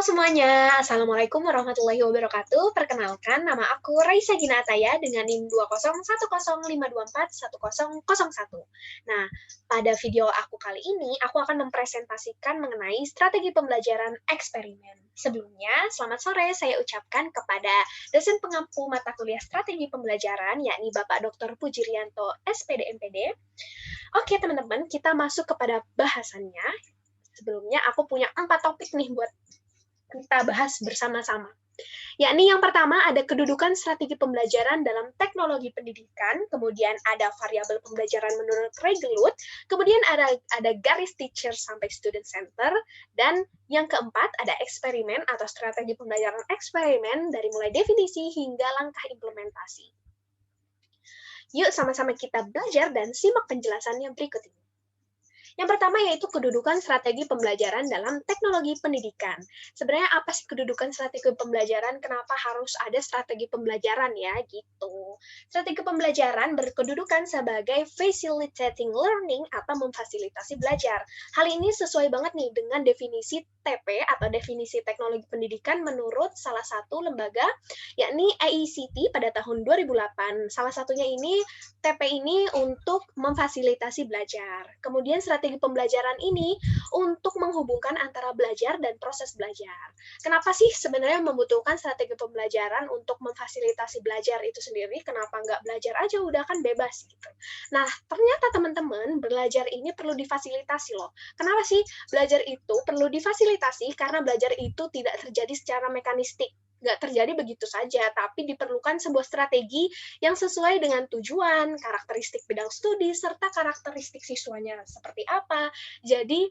Halo semuanya, Assalamualaikum warahmatullahi wabarakatuh. Perkenalkan, nama aku Raisa Ginataya dengan NIM 20105241001. Nah, pada video aku kali ini, aku akan mempresentasikan mengenai strategi pembelajaran eksperimen. Sebelumnya, selamat sore saya ucapkan kepada dosen pengampu mata kuliah strategi pembelajaran, yakni Bapak Dr. Pujirianto, SPD MPD. Oke teman-teman, kita masuk kepada bahasannya. Sebelumnya, aku punya 4 topik nih buat kita bahas bersama-sama. Yakni yang pertama ada kedudukan strategi pembelajaran dalam teknologi pendidikan, kemudian ada variabel pembelajaran menurut Regelut, kemudian ada garis teacher sampai student center, dan yang keempat ada eksperimen atau strategi pembelajaran eksperimen dari mulai definisi hingga langkah implementasi. Yuk sama-sama kita belajar dan simak penjelasannya berikut ini. Yang pertama yaitu kedudukan strategi pembelajaran dalam teknologi pendidikan. Sebenarnya apa sih kedudukan strategi pembelajaran? Kenapa harus ada strategi pembelajaran ya gitu. Strategi pembelajaran berkedudukan sebagai facilitating learning atau memfasilitasi belajar. Hal ini sesuai banget nih dengan definisi TP atau definisi teknologi pendidikan menurut salah satu lembaga yakni AICT pada tahun 2008. Salah satunya ini TP ini untuk memfasilitasi belajar. Kemudian strategi pembelajaran ini untuk menghubungkan antara belajar dan proses belajar. Kenapa sih sebenarnya membutuhkan strategi pembelajaran untuk memfasilitasi belajar itu sendiri? Kenapa nggak belajar aja udah kan bebas gitu. Nah, ternyata teman-teman belajar ini perlu difasilitasi loh. Kenapa sih belajar itu perlu difasilitasi? Karena belajar itu tidak terjadi secara mekanistik. Nggak terjadi begitu saja, tapi diperlukan sebuah strategi yang sesuai dengan tujuan, karakteristik bidang studi, serta karakteristik siswanya seperti apa. Jadi,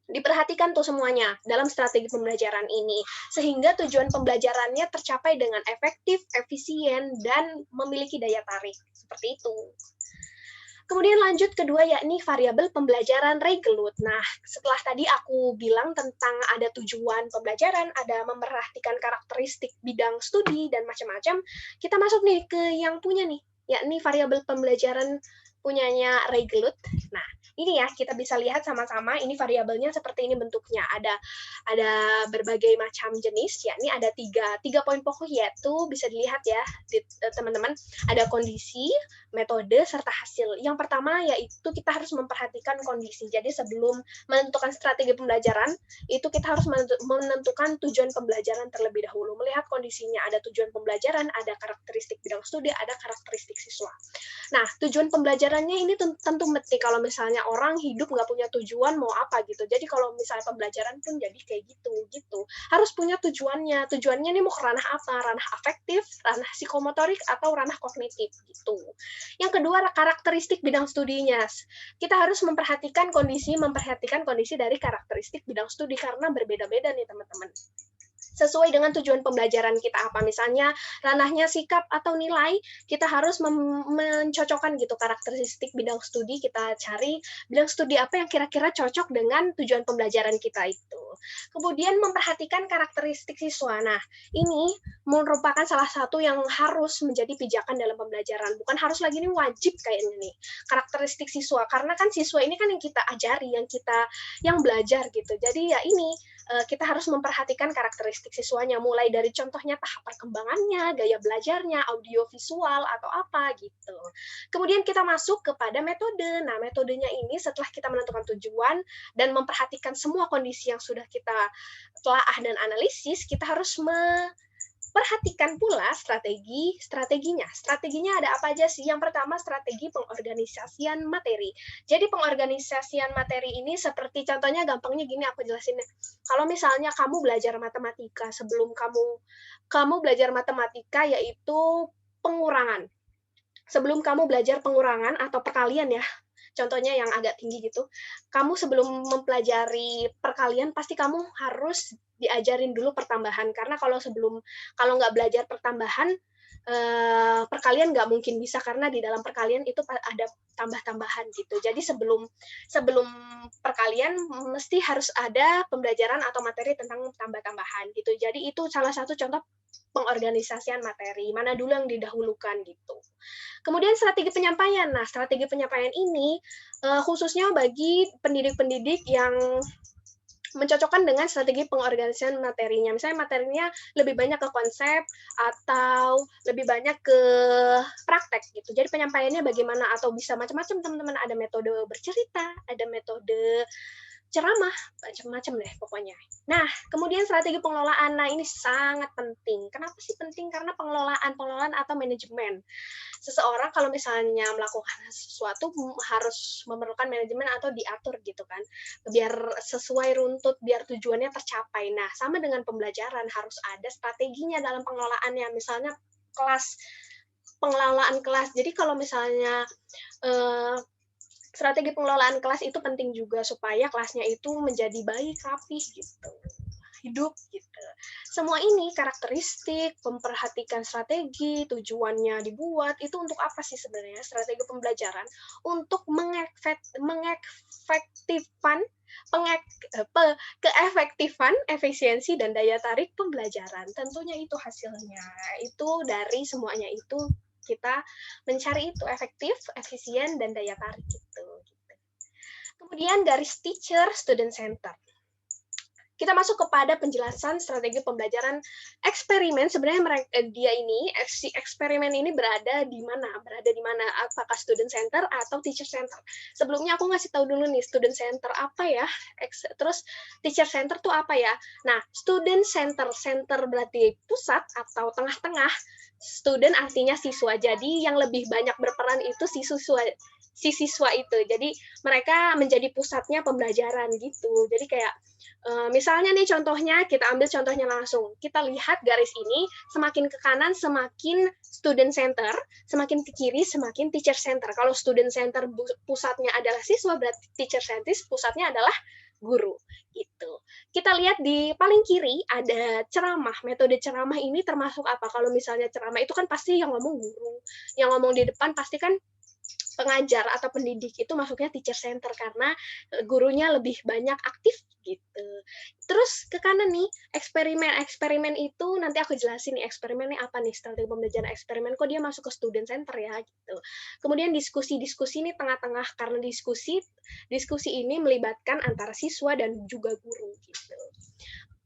diperhatikan tuh semuanya dalam strategi pembelajaran ini, sehingga tujuan pembelajarannya tercapai dengan efektif, efisien, dan memiliki daya tarik. Seperti itu. Kemudian lanjut kedua yakni variabel pembelajaran Regelut. Nah, setelah tadi aku bilang tentang ada tujuan pembelajaran, ada memperhatikan karakteristik bidang studi dan macam-macam, kita masuk nih ke yang punya nih, yakni variabel pembelajaran punyanya Regelut. Nah, ini ya kita bisa lihat sama-sama ini variabelnya seperti ini bentuknya. Ada berbagai macam jenis, yakni ada tiga poin pokok yaitu bisa dilihat ya teman-teman, ada kondisi, metode, serta hasil. Yang pertama yaitu kita harus memperhatikan kondisi. Jadi sebelum menentukan strategi pembelajaran, itu kita harus menentukan tujuan pembelajaran terlebih dahulu. Melihat kondisinya, ada tujuan pembelajaran, ada karakteristik bidang studi, ada karakteristik siswa. Nah, tujuan pembelajarannya ini tentu mesti kalau misalnya orang hidup nggak punya tujuan mau apa gitu. Jadi kalau misalnya pembelajaran pun jadi kayak gitu. Harus punya tujuannya. Tujuannya ini mau ke ranah apa? Ranah afektif, ranah psikomotorik, atau ranah kognitif gitu. Yang kedua, karakteristik bidang studinya. Kita harus memperhatikan kondisi dari karakteristik bidang studi karena berbeda-beda nih teman-teman. Sesuai dengan tujuan pembelajaran kita apa, misalnya ranahnya sikap atau nilai, kita harus mencocokkan gitu karakteristik bidang studi, kita cari bidang studi apa yang kira-kira cocok dengan tujuan pembelajaran kita itu. Kemudian memperhatikan karakteristik siswa. Nah, ini merupakan salah satu yang harus menjadi pijakan dalam pembelajaran. Bukan harus lagi, ini wajib kayaknya nih. Karakteristik siswa, karena kan siswa ini kan yang kita ajari, yang belajar gitu. Jadi ya ini, kita harus memperhatikan karakteristik siswanya, mulai dari contohnya tahap perkembangannya, gaya belajarnya, audio visual, atau apa gitu. Kemudian kita masuk kepada metode. Nah, metodenya ini setelah kita menentukan tujuan dan memperhatikan semua kondisi yang sudah kita telaah dan analisis, kita harus perhatikan pula strateginya. Strateginya ada apa aja sih? Yang pertama, strategi pengorganisasian materi. Jadi pengorganisasian materi ini seperti contohnya gampangnya gini aku jelasin. Kalau misalnya kamu belajar matematika, sebelum kamu belajar matematika yaitu pengurangan. Sebelum kamu belajar pengurangan atau perkalian ya, contohnya yang agak tinggi gitu, kamu sebelum mempelajari perkalian pasti kamu harus diajarin dulu pertambahan, karena kalau nggak belajar pertambahan, perkalian nggak mungkin bisa, karena di dalam perkalian itu ada tambah-tambahan gitu. Jadi sebelum perkalian mesti harus ada pembelajaran atau materi tentang tambah-tambahan gitu. Jadi itu salah satu contoh pengorganisasian materi, mana dulu yang didahulukan gitu. Kemudian strategi penyampaian. Nah, strategi penyampaian ini khususnya bagi pendidik-pendidik yang mencocokkan dengan strategi pengorganisasian materinya. Misalnya materinya lebih banyak ke konsep atau lebih banyak ke praktek gitu. Jadi penyampaiannya bagaimana atau bisa macam-macam teman-teman. Ada metode bercerita, ada metode ceramah, macam-macam deh pokoknya. Nah, kemudian strategi pengelolaan. Nah, ini sangat penting. Kenapa sih penting? Karena pengelolaan atau manajemen. Seseorang kalau misalnya melakukan sesuatu harus memerlukan manajemen atau diatur gitu kan, biar sesuai runtut, biar tujuannya tercapai. Nah, sama dengan pembelajaran, harus ada strateginya dalam pengelolaannya. Misalnya kelas, pengelolaan kelas. Jadi kalau misalnya eh, strategi pengelolaan kelas itu penting juga supaya kelasnya itu menjadi baik, rapih gitu, hidup gitu. Semua ini karakteristik, memperhatikan strategi, tujuannya dibuat, itu untuk apa sih sebenarnya strategi pembelajaran? Untuk mengefektifkan keefektifan, efisiensi, dan daya tarik pembelajaran. Tentunya itu hasilnya. Itu dari semuanya itu kita mencari itu efektif, efisien, dan daya tarik itu. Kemudian garis teacher student center. Kita masuk kepada penjelasan strategi pembelajaran eksperimen. Sebenarnya si eksperimen ini berada di mana? Berada di mana? Apakah student center atau teacher center? Sebelumnya aku ngasih tahu dulu nih, student center apa ya? Terus teacher center tuh apa ya? Nah, student center berarti pusat atau tengah-tengah. Student artinya siswa. Jadi yang lebih banyak berperan itu si siswa itu. Jadi mereka menjadi pusatnya pembelajaran gitu. Jadi kayak misalnya nih contohnya, kita ambil contohnya langsung. Kita lihat garis ini, semakin ke kanan semakin student center, semakin ke kiri semakin teacher center. Kalau student center pusatnya adalah siswa, berarti teacher center pusatnya adalah guru gitu. Kita lihat di paling kiri ada ceramah. Metode ceramah ini termasuk apa? Kalau misalnya ceramah itu kan pasti yang ngomong guru, yang ngomong di depan pasti kan pengajar atau pendidik, itu masuknya teacher center karena gurunya lebih banyak aktif gitu. Terus ke kanan nih, eksperimen itu nanti aku jelasin nih eksperimennya apa nih, strategi pembelajaran eksperimen kok dia masuk ke student center ya gitu. Kemudian diskusi ini tengah-tengah karena diskusi ini melibatkan antara siswa dan juga guru gitu.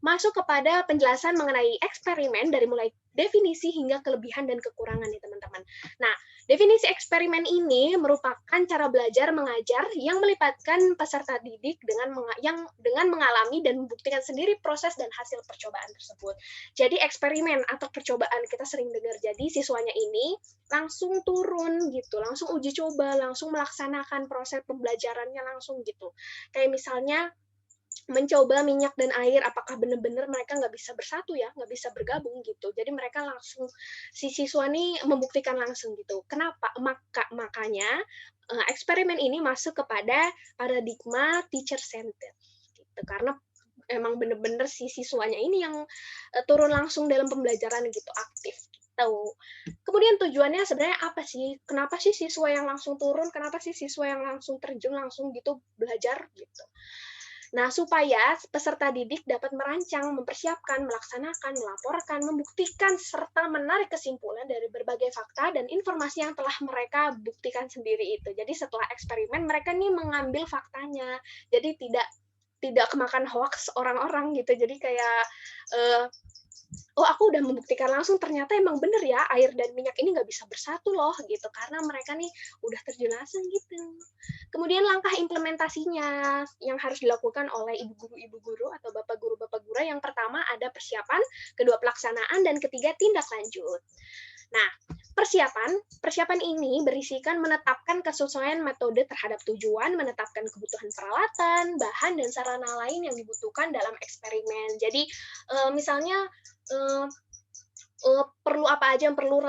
Masuk kepada penjelasan mengenai eksperimen dari mulai definisi hingga kelebihan dan kekurangan nih teman-teman. Nah, definisi eksperimen ini merupakan cara belajar mengajar yang melibatkan peserta didik dengan mengalami dan membuktikan sendiri proses dan hasil percobaan tersebut. Jadi eksperimen atau percobaan kita sering dengar. Jadi siswanya ini langsung turun gitu, langsung uji coba, langsung melaksanakan proses pembelajarannya langsung gitu. Kayak misalnya mencoba minyak dan air, apakah benar-benar mereka nggak bisa bersatu ya, nggak bisa bergabung gitu. Jadi mereka langsung, si siswa nih membuktikan langsung gitu. Kenapa? Makanya eksperimen ini masuk kepada paradigma teacher center gitu. Karena emang benar-benar si siswanya ini yang turun langsung dalam pembelajaran gitu, aktif gitu. Kemudian tujuannya sebenarnya apa sih? Kenapa sih siswa yang langsung turun? Kenapa sih siswa yang langsung terjun langsung gitu belajar gitu? Nah, supaya peserta didik dapat merancang, mempersiapkan, melaksanakan, melaporkan, membuktikan, serta menarik kesimpulan dari berbagai fakta dan informasi yang telah mereka buktikan sendiri itu. Jadi setelah eksperimen, mereka nih mengambil faktanya. Jadi tidak kemakan hoax orang-orang gitu. Jadi kayak oh aku udah membuktikan langsung ternyata emang bener ya air dan minyak ini nggak bisa bersatu loh gitu karena mereka nih udah terjun langsung gitu. Kemudian langkah implementasinya yang harus dilakukan oleh ibu guru atau bapak guru yang pertama ada persiapan, kedua pelaksanaan, dan ketiga tindak lanjut. Nah, persiapan ini berisikan menetapkan kesesuaian metode terhadap tujuan, menetapkan kebutuhan peralatan, bahan, dan sarana lain yang dibutuhkan dalam eksperimen. Jadi, misalnya perlu apa aja yang perlu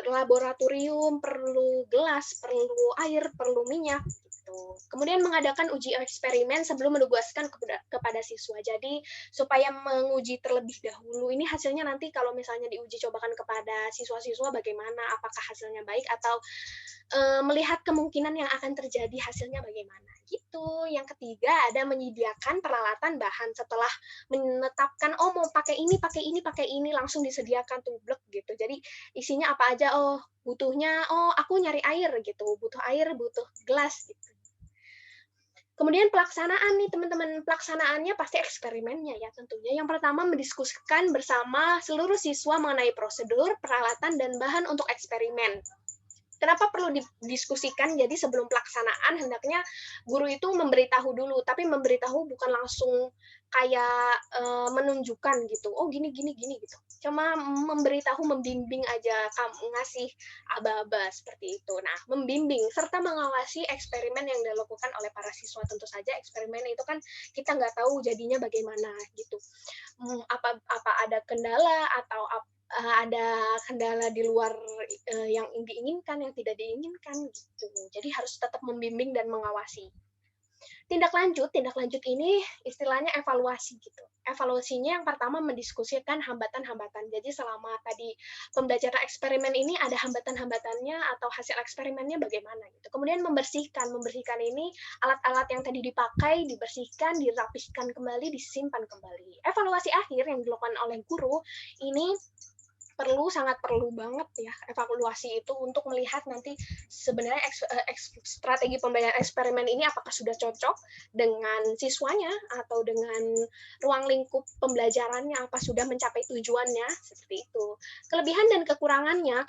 laboratorium, perlu gelas, perlu air, perlu minyak gitu. Kemudian mengadakan uji eksperimen sebelum menugaskan kepada siswa. Jadi supaya menguji terlebih dahulu. Ini hasilnya nanti kalau misalnya diuji cobakan kepada siswa-siswa bagaimana, apakah hasilnya baik atau melihat kemungkinan yang akan terjadi hasilnya bagaimana gitu. Yang ketiga ada menyediakan peralatan bahan setelah menetapkan oh mau pakai ini langsung disediakan tuh blek gitu. Jadi isinya apa aja, oh butuhnya oh aku nyari air gitu, butuh air, butuh gelas gitu. Kemudian pelaksanaan nih teman-teman, pelaksanaannya pasti eksperimennya ya tentunya. Yang pertama mendiskusikan bersama seluruh siswa mengenai prosedur, peralatan, dan bahan untuk eksperimen. Kenapa perlu didiskusikan? Jadi sebelum pelaksanaan hendaknya guru itu memberitahu dulu, tapi memberitahu bukan langsung kayak menunjukkan gitu. Oh gini gini gini gitu. Cuma memberitahu, membimbing aja, ngasih aba-aba seperti itu. Nah, membimbing serta mengawasi eksperimen yang dilakukan oleh para siswa. Tentu saja eksperimen itu kan kita nggak tahu jadinya bagaimana gitu. Apa ada kendala atau ada kendala di luar yang diinginkan, yang tidak diinginkan gitu. Jadi harus tetap membimbing dan mengawasi. Tindak lanjut ini istilahnya evaluasi gitu. Evaluasinya yang pertama mendiskusikan hambatan-hambatan. Jadi selama tadi pembelajaran eksperimen ini ada hambatan-hambatannya atau hasil eksperimennya bagaimana gitu. Kemudian membersihkan ini alat-alat yang tadi dipakai dibersihkan, dirapihkan kembali, disimpan kembali. Evaluasi akhir yang dilakukan oleh guru ini sangat perlu banget ya evaluasi itu untuk melihat nanti sebenarnya strategi pembelajaran eksperimen ini apakah sudah cocok dengan siswanya atau dengan ruang lingkup pembelajarannya, apa sudah mencapai tujuannya, seperti itu. Kelebihan dan kekurangannya,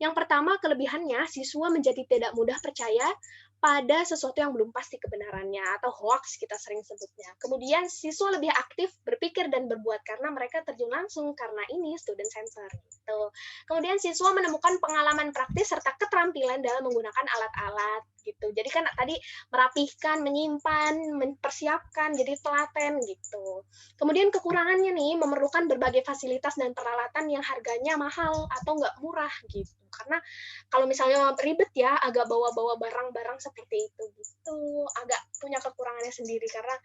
yang pertama kelebihannya siswa menjadi tidak mudah percaya pada sesuatu yang belum pasti kebenarannya atau hoax kita sering sebutnya. Kemudian siswa lebih aktif berpikir dan berbuat karena mereka terjun langsung karena ini student center gitu. Kemudian siswa menemukan pengalaman praktis serta keterampilan dalam menggunakan alat-alat gitu. Jadi kan tadi merapihkan, menyimpan, mempersiapkan jadi telaten gitu. Kemudian kekurangannya nih memerlukan berbagai fasilitas dan peralatan yang harganya mahal atau nggak murah gitu. Karena kalau misalnya ribet ya, agak bawa-bawa barang-barang seperti itu gitu. Agak punya kekurangannya sendiri karena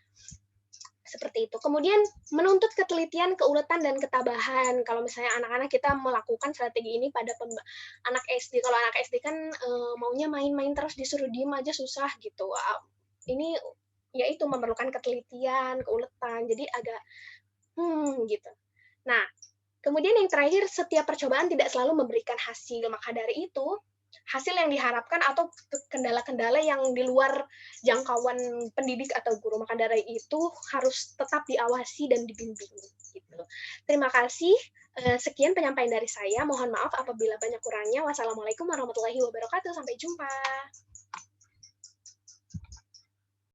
seperti itu. Kemudian menuntut ketelitian, keuletan, dan ketabahan. Kalau misalnya anak-anak kita melakukan strategi ini pada anak SD, kalau anak SD kan maunya main-main terus disuruh diem aja susah gitu. Ini ya itu memerlukan ketelitian, keuletan, jadi agak gitu. Nah, kemudian yang terakhir, setiap percobaan tidak selalu memberikan hasil. Maka dari itu, hasil yang diharapkan atau kendala-kendala yang di luar jangkauan pendidik atau guru, maka dari itu harus tetap diawasi dan dibimbing. Gitu. Terima kasih. Sekian penyampaian dari saya. Mohon maaf apabila banyak kurangnya. Wassalamualaikum warahmatullahi wabarakatuh. Sampai jumpa.